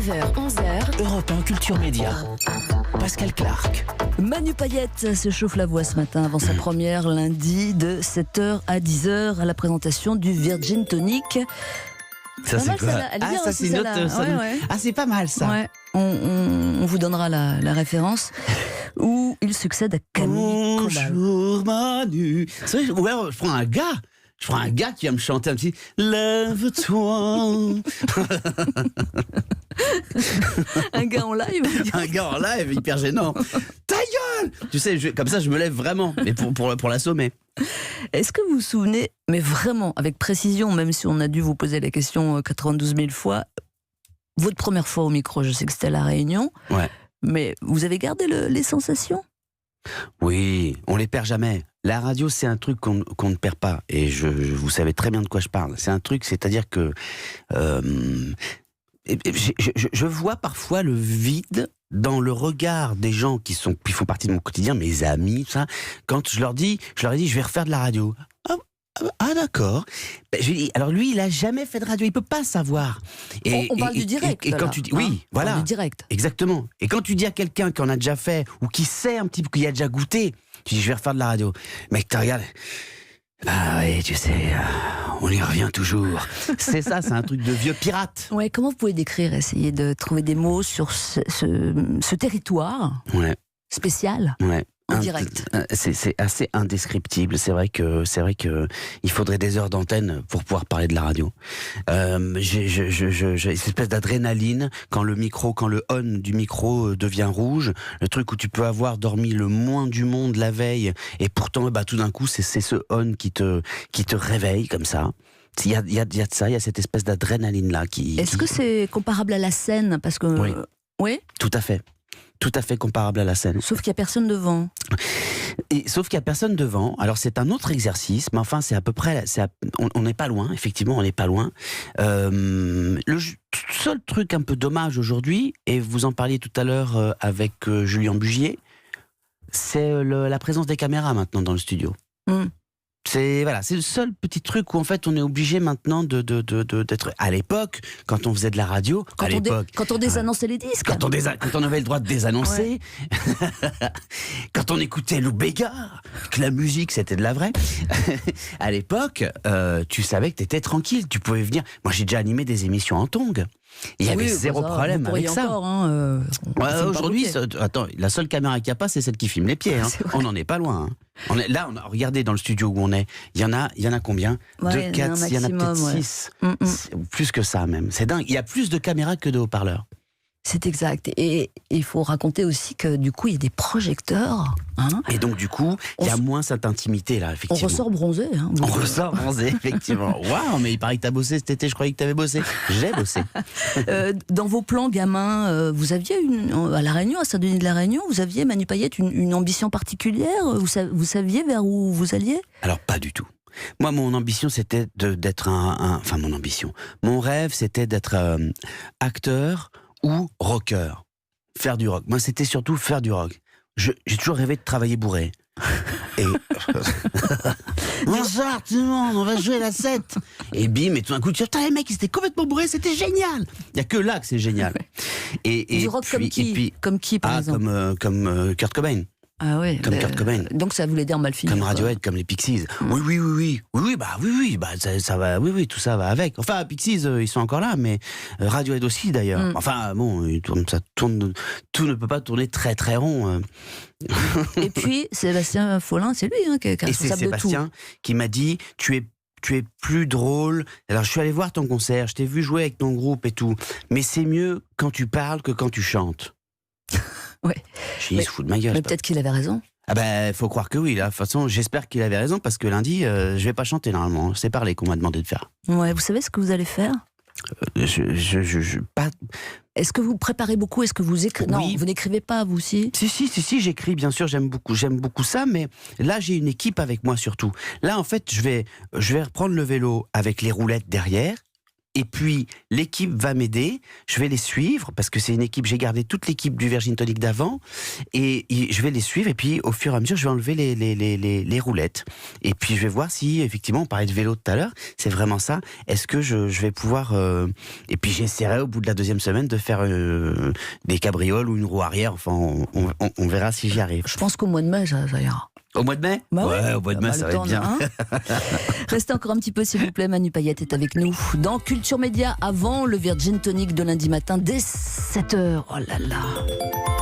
9h, 11h. Europe 1 Culture Média. Pascal Clark. Manu Payette se chauffe la voix ce matin avant sa première lundi de 7h à 10h à la présentation du Virgin Tonic. Ça c'est quoi? Ça c'est une autre. Ah c'est pas mal ça. Ouais. On vous donnera la référence où il succède à Camille Combal. Bonjour Manu. C'est vrai, ouais, je prends un gars. Je prends un gars qui va me chanter un petit Lève-toi. Un gars en live. Un gars en live, hyper gênant. Ta gueule. Tu sais, comme ça je me lève vraiment, mais pour l'assommer. Est-ce que vous vous souvenez, mais vraiment avec précision, même si on a dû vous poser la question 92 000 fois, votre première fois au micro, je sais que c'était à La Réunion, ouais. Mais vous avez gardé les sensations? Oui, on les perd jamais. La radio, c'est un truc qu'on ne perd pas. Et vous savez très bien de quoi je parle. C'est un truc, c'est-à-dire que je vois parfois le vide dans le regard des gens qui font partie de mon quotidien, mes amis, ça. Quand je leur ai dit, je vais refaire de la radio. Ah d'accord. Ben, je lui dis, alors lui, il a jamais fait de radio, il peut pas savoir. On parle du direct. Et quand tu dis, oui, voilà, on parle du direct. Exactement. Et quand tu dis à quelqu'un qui en a déjà fait ou qui sait un petit peu, qui a déjà goûté, tu dis, je vais refaire de la radio. Mec, tu regardes. Ah oui, tu sais, on y revient toujours. C'est ça, c'est un truc de vieux pirate. Ouais. Comment vous pouvez décrire, essayer de trouver des mots sur ce territoire spécial? Ouais. En direct. C'est assez indescriptible. C'est vrai que il faudrait des heures d'antenne pour pouvoir parler de la radio. J'ai cette espèce d'adrénaline quand le on du micro devient rouge. Le truc où tu peux avoir dormi le moins du monde la veille et pourtant, tout d'un coup, c'est ce on qui te réveille comme ça. Il y a de ça, il y a cette espèce d'adrénaline là qui. Est-ce que c'est comparable à la scène? Parce que oui. Tout à fait. Tout à fait comparable à la scène. Sauf qu'il n'y a personne devant. Sauf qu'il n'y a personne devant. Alors c'est un autre exercice, mais enfin c'est à peu près... on n'est pas loin, effectivement, on n'est pas loin. Le seul truc un peu dommage aujourd'hui, et vous en parliez tout à l'heure avec Julien Bugier, c'est la présence des caméras maintenant dans le studio. C'est le seul petit truc où en fait on est obligé maintenant d'être à l'époque quand on faisait de la radio, quand on désannonçait les disques, quand on avait le droit de désannoncer, quand on écoutait Lou Bégard, que la musique c'était de la vraie. À l'époque, tu savais que t'étais tranquille, tu pouvais venir. Moi j'ai déjà animé des émissions en tongs. Il y avait zéro problème avec ça. Aujourd'hui, attends, la seule caméra qu'il n'y a pas, c'est celle qui filme les pieds. On n'en est pas loin. Regardez dans le studio où on est. Il y en a combien? 2, 4, il y en a peut-être 6. Plus que ça même. C'est dingue. Il y a plus de caméras que de haut-parleurs. C'est exact. Et il faut raconter aussi que du coup, il y a des projecteurs. Et donc du coup, il y a moins cette intimité là, effectivement. On ressort bronzé. On ressort bronzé, effectivement. Waouh, mais il paraît que tu as bossé cet été, je croyais que tu avais bossé. J'ai bossé. Dans vos plans gamins, vous aviez à La Réunion, à Saint-Denis de la Réunion, vous aviez, Manu Payette, une ambition particulière? Vous saviez vers où vous alliez? Alors pas du tout. Moi, mon ambition, c'était d'être mon ambition. Mon rêve, c'était d'être acteur ou rocker. Faire du rock. Moi, c'était surtout faire du rock. J'ai toujours rêvé de travailler bourré. Et bonsoir tout le monde, on va jouer la 7. Et bim, et tout d'un coup, tu dis, putain, les mecs, ils étaient complètement bourrés, c'était génial. Il n'y a que là que c'est génial. Et du rock puis, comme qui, par exemple? Comme Kurt Cobain. Ah ouais. Comme Kurt Cobain. Donc ça voulait dire mal finir. Comme Radiohead, comme les Pixies. Oui, ça va, tout ça va avec. Enfin, Pixies, ils sont encore là, mais Radiohead aussi d'ailleurs. Enfin, bon, tout ne peut pas tourner très très rond. Et puis, Sébastien Follin, c'est lui qui est responsable de tout. Et c'est Sébastien qui m'a dit, tu es plus drôle. Alors, je suis allé voir ton concert, je t'ai vu jouer avec ton groupe et tout, mais c'est mieux quand tu parles que quand tu chantes. Ouais. Il se fout de ma gueule. Mais peut-être qu'il avait raison. Ah ben, faut croire que oui. Là. De toute façon, j'espère qu'il avait raison parce que lundi, je vais pas chanter normalement. C'est parler qu'on m'a demandé de faire. Ouais, vous savez ce que vous allez faire? Pas. Est-ce que vous préparez beaucoup? Est-ce que vous écrivez? Oui. Non, vous n'écrivez pas, vous aussi? Si, j'écris, bien sûr, j'aime beaucoup ça, mais là, j'ai une équipe avec moi surtout. Là, en fait, je vais reprendre le vélo avec les roulettes derrière. Et puis, l'équipe va m'aider. Je vais les suivre parce que c'est une équipe. J'ai gardé toute l'équipe du Virgin Tonic d'avant et je vais les suivre. Et puis, au fur et à mesure, je vais enlever les roulettes. Et puis, je vais voir si, effectivement, on parlait de vélo tout à l'heure. C'est vraiment ça. Est-ce que je vais pouvoir... Et puis, j'essaierai au bout de la 2e semaine de faire des cabrioles ou une roue arrière. Enfin, on verra si j'y arrive. Je pense qu'au mois de mai, ça ira. Au mois de mai ? Bah ouais, au mois de mai, ça va être bien. Hein. Restez encore un petit peu, s'il vous plaît. Manu Payette est avec nous dans Culture Média avant le Virgin Tonic de lundi matin dès 7h. Oh là là.